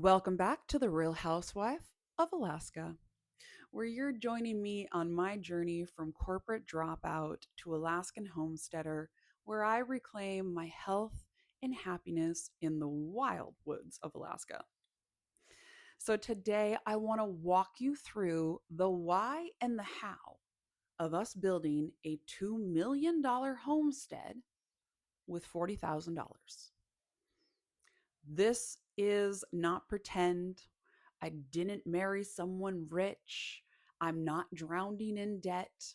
Welcome back to the Real Housewife of Alaska, where you're joining me on my journey from corporate dropout to Alaskan homesteader, where I reclaim my health and happiness in the wild woods of Alaska. So today I want to walk you through the why and the how of us building a $2 million homestead with $40,000. This is not pretend. I didn't marry someone rich. I'm not drowning in debt.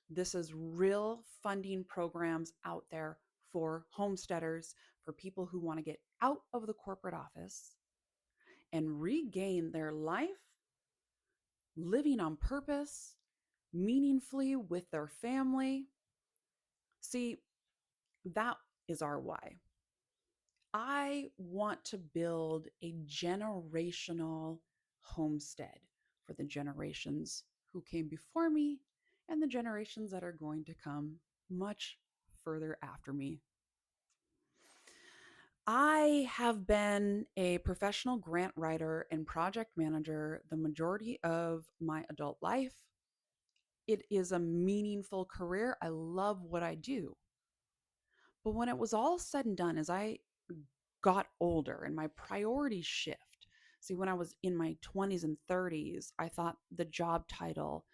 This is real funding programs out there for homesteaders, for people who want to get out of the corporate office and regain their life, living on purpose, meaningfully with their family. See, that is our why. I want to build a generational homestead for the generations who came before me and the generations that are going to come much further after me. I have been a professional grant writer and project manager the majority of my adult life. It is a meaningful career. I love what I do. But when it was all said and done, as I got older and my priorities shift. See, when I was in my 20s and 30s, I thought the job title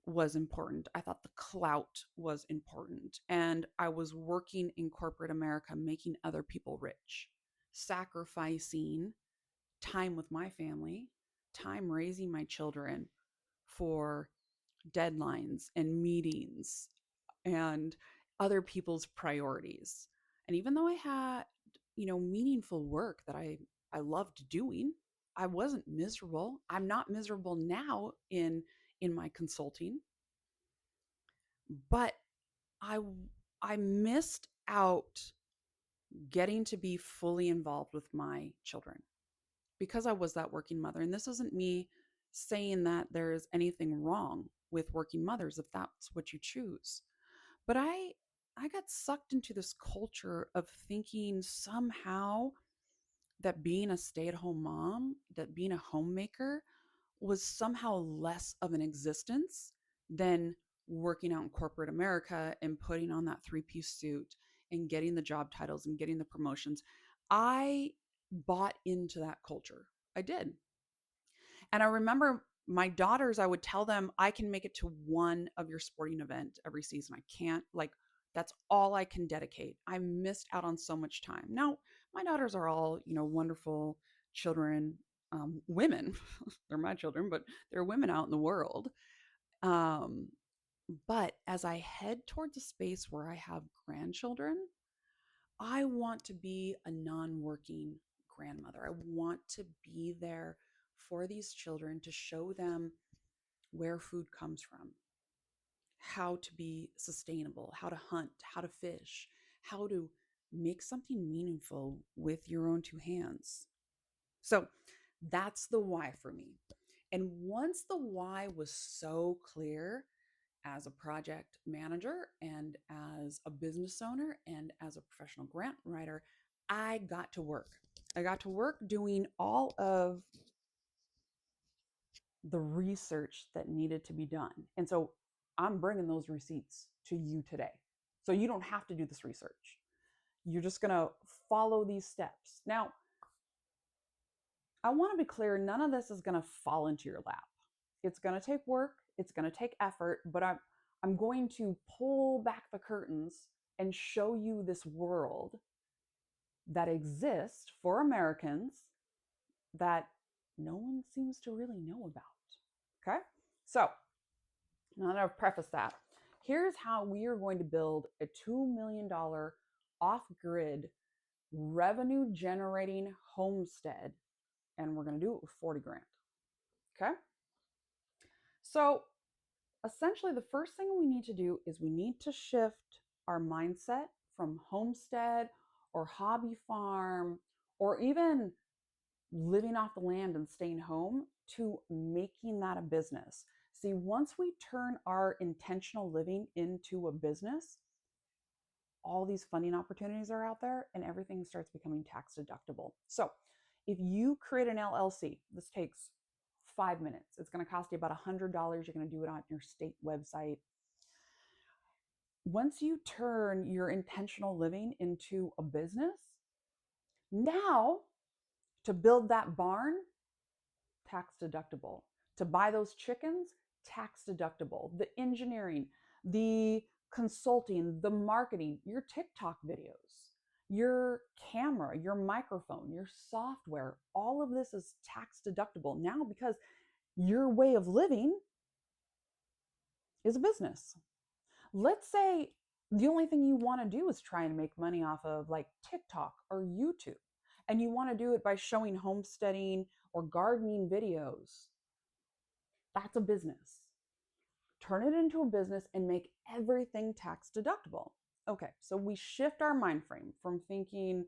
was important. I thought the clout was important. And I was working in corporate America, making other people rich, sacrificing time with my family, time raising my children for deadlines and meetings and other people's priorities. And even though I had, meaningful work that I loved doing, I wasn't miserable. I'm not miserable now in my consulting, but I I missed out getting to be fully involved with my children because I was that working mother. And this isn't me saying that there's anything wrong with working mothers if that's what you choose. But I got sucked into this culture of thinking somehow that being a stay-at-home mom, that being a homemaker was somehow less of an existence than working out in corporate America and putting on that three-piece suit and getting the job titles and getting the promotions. I bought into that culture. I did. And I remember my daughters, I would tell them, I can make it to one of your sporting event every season. I can't, like, that's all I can dedicate. I missed out on so much time. Now, my daughters are all, wonderful children, women. They're my children, but they're women out in the world. Um, but as I head towards a space where I have grandchildren, I want to be a non working grandmother. I want to be there for these children to show them where food comes from, how to be sustainable, how to hunt, how to fish, how to make something meaningful with your own two hands. So that's the why for me. And once the why was so clear, as a project manager and as a business owner and as a professional grant writer, I got to work. I got to work doing all of the research that needed to be done. And so I'm bringing those receipts to you today. So you don't have to do this research. You're just going to follow these steps. Now, I want to be clear, none of this is going to fall into your lap. It's going to take work, it's going to take effort, but I'm going to pull back the curtains and show you this world that exists for Americans that no one seems to really know about. Okay? So, now that I've prefaced that, here's how we are going to build a $2 million off grid revenue generating homestead. And we're going to do it with 40 grand. Okay? So, essentially, the first thing we need to do is we need to shift our mindset from homestead or hobby farm or even living off the land and staying home to making that a business. See, once we turn our intentional living into a business, all these funding opportunities are out there and everything starts becoming tax deductible. So, if you create an LLC, this takes 5 minutes. It's going to cost you about $100. You're going to do it on your state website. Once you turn your intentional living into a business, now to build that barn, tax deductible. To buy those chickens, tax deductible. The engineering, the consulting, the marketing, your TikTok videos, your camera, your microphone, your software, all of this is tax deductible now because your way of living is a business. Let's say the only thing you want to do is try and make money off of like TikTok or YouTube, and you want to do it by showing homesteading or gardening videos. That's a business. Turn it into a business and make everything tax deductible. Okay, so we shift our mind frame from thinking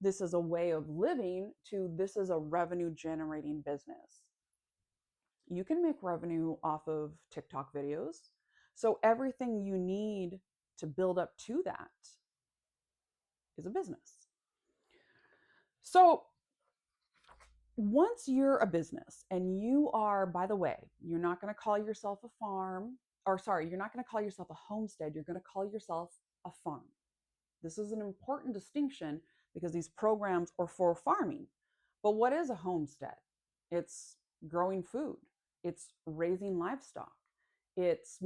this is a way of living to this is a revenue generating business. You can make revenue off of TikTok videos. So everything you need to build up to that is a business. So once you're a business and you are, by the way, you're not going to call yourself a farm, or sorry, you're not going to call yourself a homestead, you're going to call yourself a farm. This is an important distinction because these programs are for farming. But what is a homestead? It's growing food, it's raising livestock, it's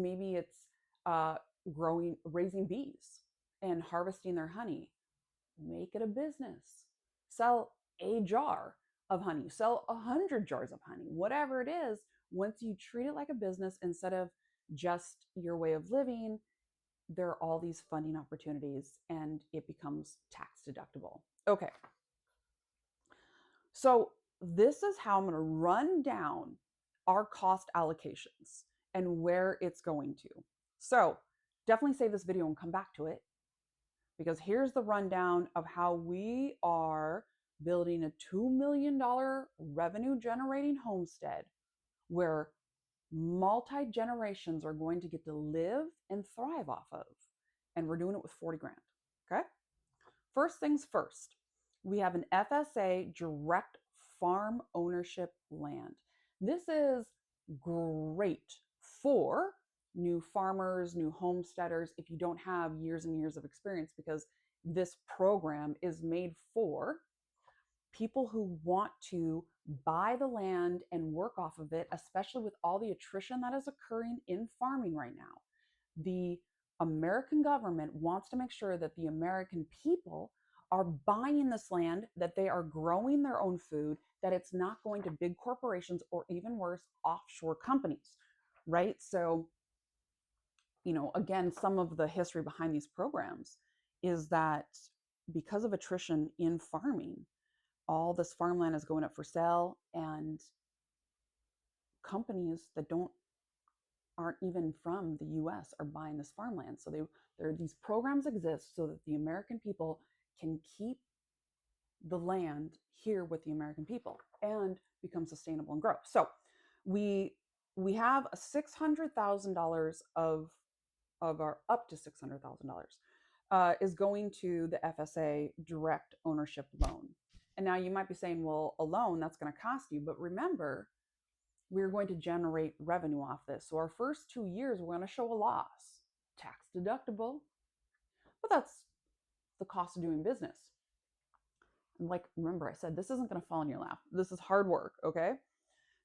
uh, raising bees and harvesting their honey. Make it a business. Sell a jar of honey, sell 100 jars of honey, whatever it is. Once you treat it like a business instead of just your way of living, there are all these funding opportunities and it becomes tax deductible. Okay. So this is how I'm going to run down our cost allocations and where it's going to. So definitely save this video and come back to it, because here's the rundown of how we are building a $2 million revenue generating homestead where multi-generations are going to get to live and thrive off of. And we're doing it with 40 grand. Okay. First things first, we have an FSA direct farm ownership land. This is great for new farmers, new homesteaders, if you don't have years and years of experience, because this program is made for people who want to buy the land and work off of it, especially with all the attrition that is occurring in farming right now. The American government wants to make sure that the American people are buying this land, that they are growing their own food, that it's not going to big corporations or even worse, offshore companies, right? So, again, some of the history behind these programs is that because of attrition in farming, all this farmland is going up for sale, and companies that aren't even from the US are buying this farmland. So these programs exist so that the American people can keep the land here with the American people and become sustainable and grow. So we have a $600,000 of our up to $600,000 is going to the FSA direct ownership loan. And now you might be saying, well, a loan that's going to cost you, but remember, we're going to generate revenue off this. So our first 2 years, we're going to show a loss, tax deductible, but that's the cost of doing business. And like, remember I said, this isn't going to fall in your lap. This is hard work, okay?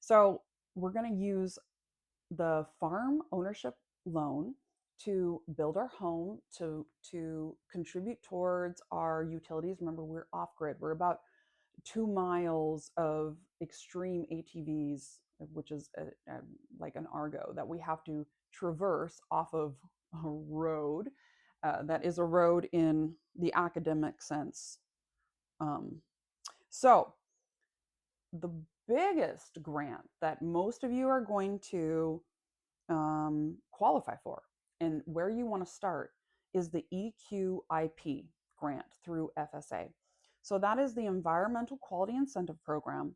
So we're going to use the farm ownership loan to build our home, to contribute towards our utilities. Remember, we're off grid. We're about 2 miles of extreme ATVs, which is like an Argo that we have to traverse off of a road that is a road in the academic sense. So the biggest grant that most of you are going to qualify for and where you want to start is the EQIP grant through FSA. So that is the Environmental Quality Incentive Program.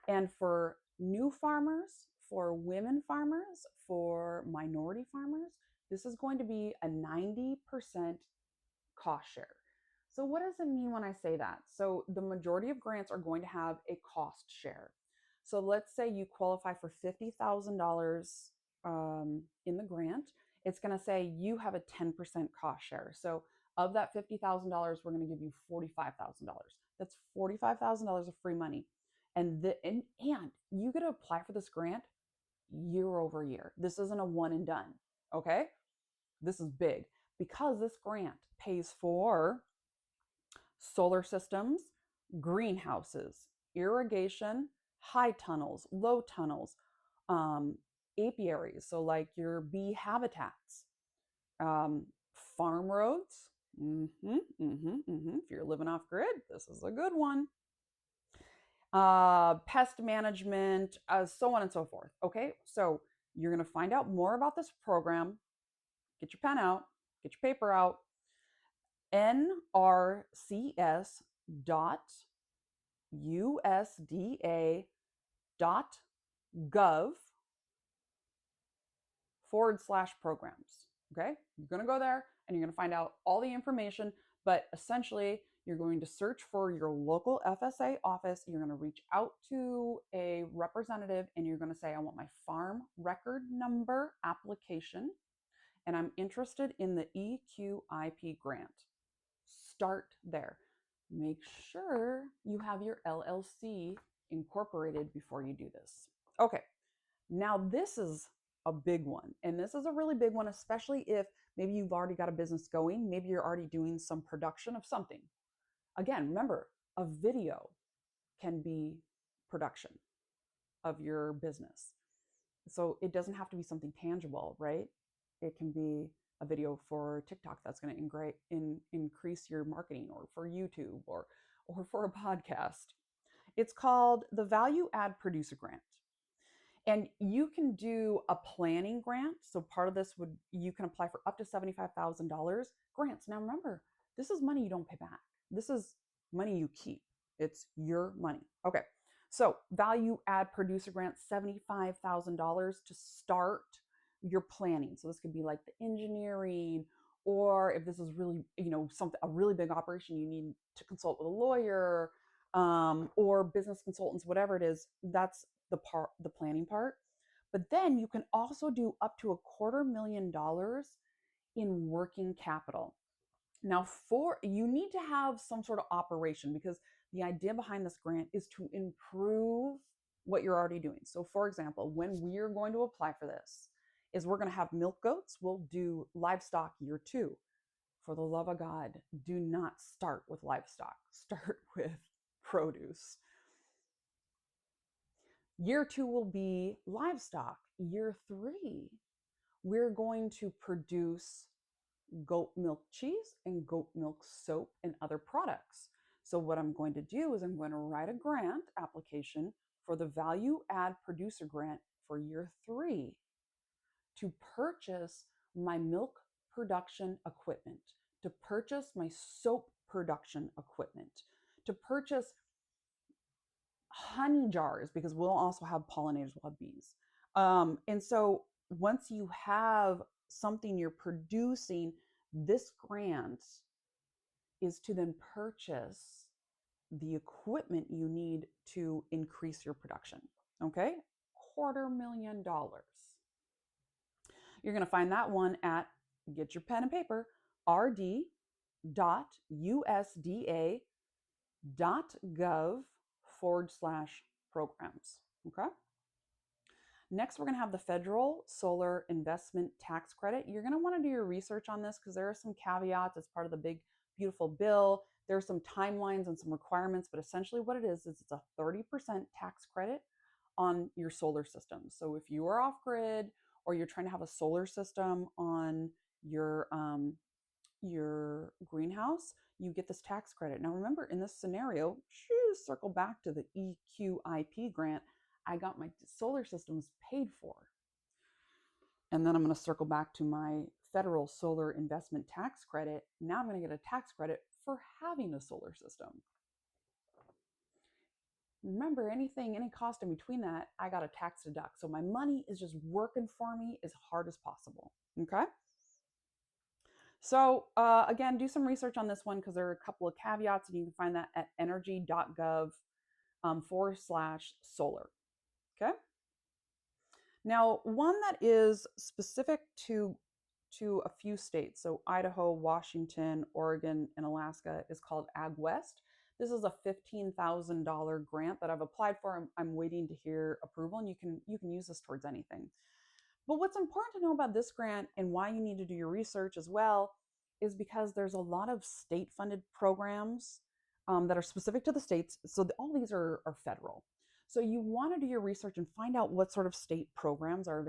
And for new farmers, for women farmers, for minority farmers, this is going to be a 90% cost share. So, what does it mean when I say that? So, the majority of grants are going to have a cost share. So, let's say you qualify for $50,000 in the grant. It's going to say you have a 10% cost share. So, of that $50,000, we're going to give you $45,000. That's $45,000 of free money. And you get to apply for this grant year over year. This isn't a one and done. Okay? This is big because this grant pays for solar systems, greenhouses, irrigation, high tunnels, low tunnels, um, apiaries, so like your bee habitats, um, farm roads. If you're living off grid, this is a good one. Pest management, so on and so forth. Okay, so you're going to find out more about this program. Get your pen out, get your paper out. nrcs.usda.gov/programs. Okay, you're going to go there and you're going to find out all the information, but essentially you're going to search for your local FSA office. You're going to reach out to a representative and you're going to say, I want my farm record number application and I'm interested in the EQIP grant. Start there. Make sure you have your LLC incorporated before you do this. Okay, now this is a big one. And this is a really big one, especially if maybe you've already got a business going. Maybe you're already doing some production of something. Again, remember, a video can be production of your business. So it doesn't have to be something tangible, right? It can be a video for TikTok that's going to increase your marketing, or for YouTube, or for a podcast. It's called the Value Add Producer Grant. And you can do a planning grant. So part of this you can apply for up to $75,000 grants. Now remember, this is money you don't pay back. This is money you keep. It's your money. Okay. So value add producer grant, $75,000 to start your planning. So this could be like the engineering, or if this is really, a really big operation, you need to consult with a lawyer, or business consultants, whatever it is. That's the planning part. But then you can also do up to $250,000 in working capital. Now, you need to have some sort of operation, because the idea behind this grant is to improve what you're already doing. So for example, when we are going to apply for this, is we're going to have milk goats. We'll do livestock year 2. For the love of God, do not start with livestock. Start with produce. Year 2 will be livestock. Year 3, we're going to produce goat milk cheese and goat milk soap and other products. So what I'm going to do is I'm going to write a grant application for the Value Add Producer Grant for year 3 to purchase my milk production equipment, to purchase my soap production equipment, to purchase honey jars, because we'll also have pollinators, we'll have bees. And so once you have something you're producing, this grant is to then purchase the equipment you need to increase your production. Okay, $250,000. You're going to find that one at, get your pen and paper, rd.usda.gov/programs. Okay. Next, we're going to have the Federal Solar Investment Tax Credit. You're going to want to do your research on this because there are some caveats. It's part of the big, beautiful bill. There are some timelines and some requirements, but essentially what it is it's a 30% tax credit on your solar system. So if you are off grid, or you're trying to have a solar system on your greenhouse, you get this tax credit. Now remember, in this scenario, circle back to the EQIP grant, I got my solar systems paid for. And then I'm going to circle back to my federal solar investment tax credit. Now I'm going to get a tax credit for having a solar system. Remember, any cost in between that, I got a tax deduct. So my money is just working for me as hard as possible. Okay. So again, do some research on this one because there are a couple of caveats, and you can find that at energy.gov /solar. Okay. Now, one that is specific to a few states, so Idaho, Washington, Oregon, and Alaska, is called Ag West. This is a $15,000 grant that I've applied for. I'm waiting to hear approval, and you can use this towards anything. But what's important to know about this grant and why you need to do your research as well is because there's a lot of state funded programs that are specific to the states. So all these are federal. So you want to do your research and find out what sort of state programs are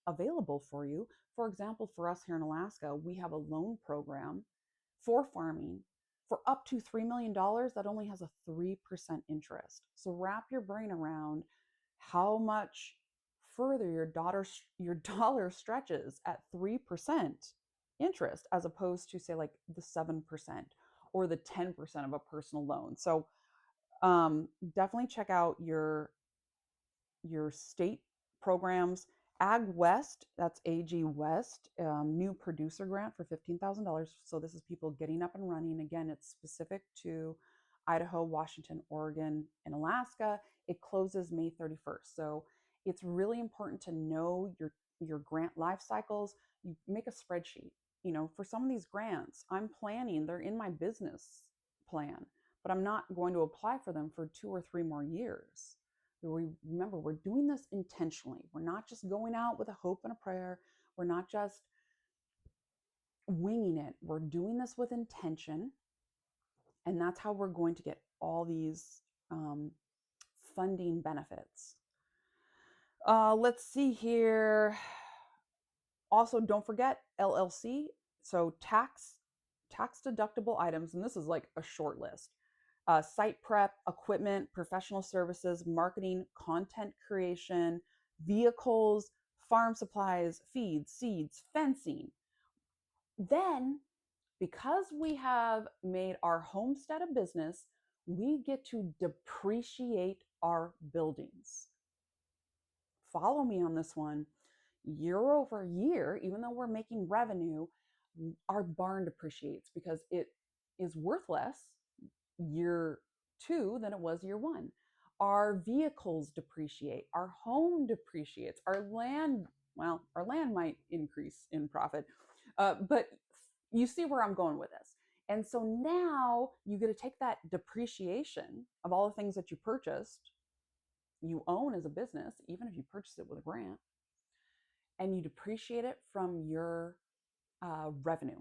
available for you. For example, for us here in Alaska, we have a loan program for farming for up to $3 million that only has a 3% interest. So wrap your brain around how much further your dollar stretches at 3% interest as opposed to say like the 7% or the 10% of a personal loan. So definitely check out your state programs. Ag West, that's AG West, new producer grant for $15,000. So this is people getting up and running. Again, it's specific to Idaho, Washington, Oregon, and Alaska. It closes May 31st. So it's really important to know your grant life cycles. You make a spreadsheet. For some of these grants, I'm planning, they're in my business plan, but I'm not going to apply for them for 2 or 3 more years. Remember, we're doing this intentionally. We're not just going out with a hope and a prayer. We're not just winging it. We're doing this with intention. And that's how we're going to get all these funding benefits. Let's see here. Also, don't forget LLC. So tax deductible items, and this is like a short list. Site prep, equipment, professional services, marketing, content creation, vehicles, farm supplies, feeds, seeds, fencing. Then, because we have made our homestead a business, we get to depreciate our buildings. Follow me on this one. Year over year, even though we're making revenue, our barn depreciates because it is worth less year 2 than it was year 1. Our vehicles depreciate, our home depreciates, our land might increase in profit, but you see where I'm going with this. And so now you get to take that depreciation of all the things that you purchased, you own as a business, even if you purchase it with a grant, and you depreciate it from your revenue.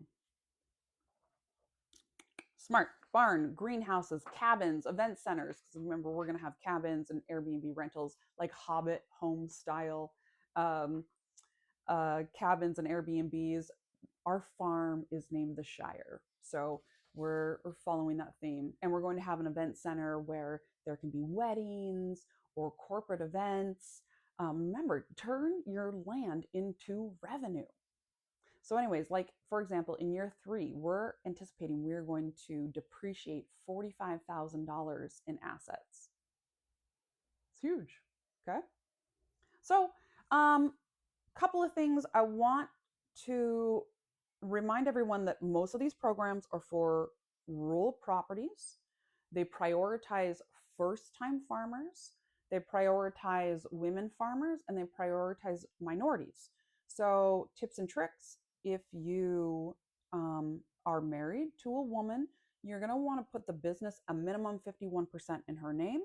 Smart. Barn, greenhouses, cabins, event centers. Because remember, we're going to have cabins and Airbnb rentals, like Hobbit home style cabins and Airbnbs. Our farm is named the Shire. So we're following that theme. And we're going to have an event center where there can be weddings or corporate events. Remember, turn your land into revenue. So, anyways, like for example, in year 3, we're anticipating we're going to depreciate $45,000 in assets. It's huge. Okay. So, couple of things I want to remind everyone that most of these programs are for rural properties. They prioritize first-time farmers, they prioritize women farmers, and they prioritize minorities. So, tips and tricks: if you are married to a woman, you're going to want to put the business a minimum 51% in her name.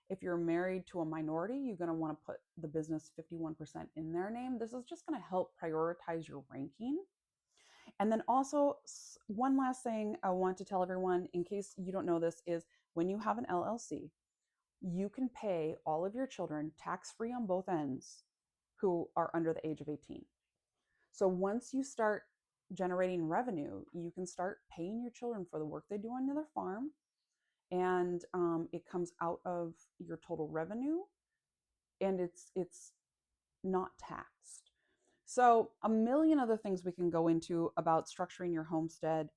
If you're married to a minority, you're going to want to put the business 51% in their name. This is just going to help prioritize your ranking. And then also, one last thing I want to tell everyone, in case you don't know this, is when you have an LLC, you can pay all of your children tax-free on both ends who are under the age of 18. So once you start generating revenue, you can start paying your children for the work they do on their farm, and it comes out of your total revenue, and it's not taxed. So a million other things we can go into about structuring your homestead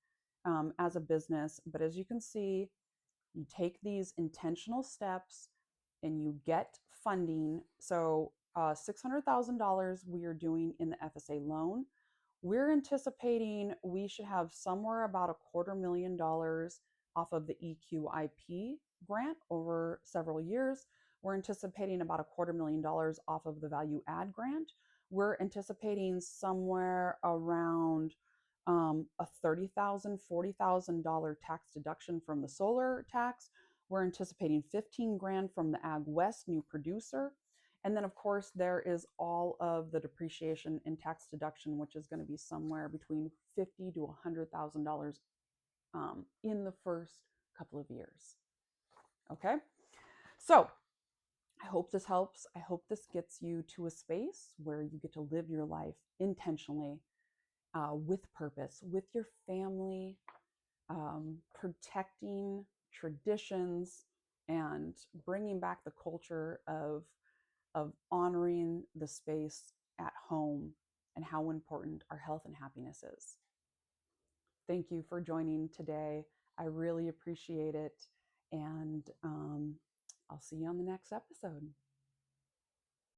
as a business, but as you can see, you take these intentional steps and you get funding. So $600,000 we are doing in the FSA loan. We're anticipating we should have somewhere about $250,000 off of the EQIP grant over several years. We're anticipating about $250,000 off of the value add grant. We're anticipating somewhere around a $30,000, $40,000 tax deduction from the solar tax. We're anticipating 15 grand from the Ag West new producer. And then, of course, there is all of the depreciation and tax deduction, which is going to be somewhere between $50,000 to $100,000 in the first couple of years. Okay, so I hope this helps. I hope this gets you to a space where you get to live your life intentionally, with purpose, with your family, protecting traditions and bringing back the culture of honoring the space at home and how important our health and happiness is. Thank you for joining today. I really appreciate it. And I'll see you on the next episode.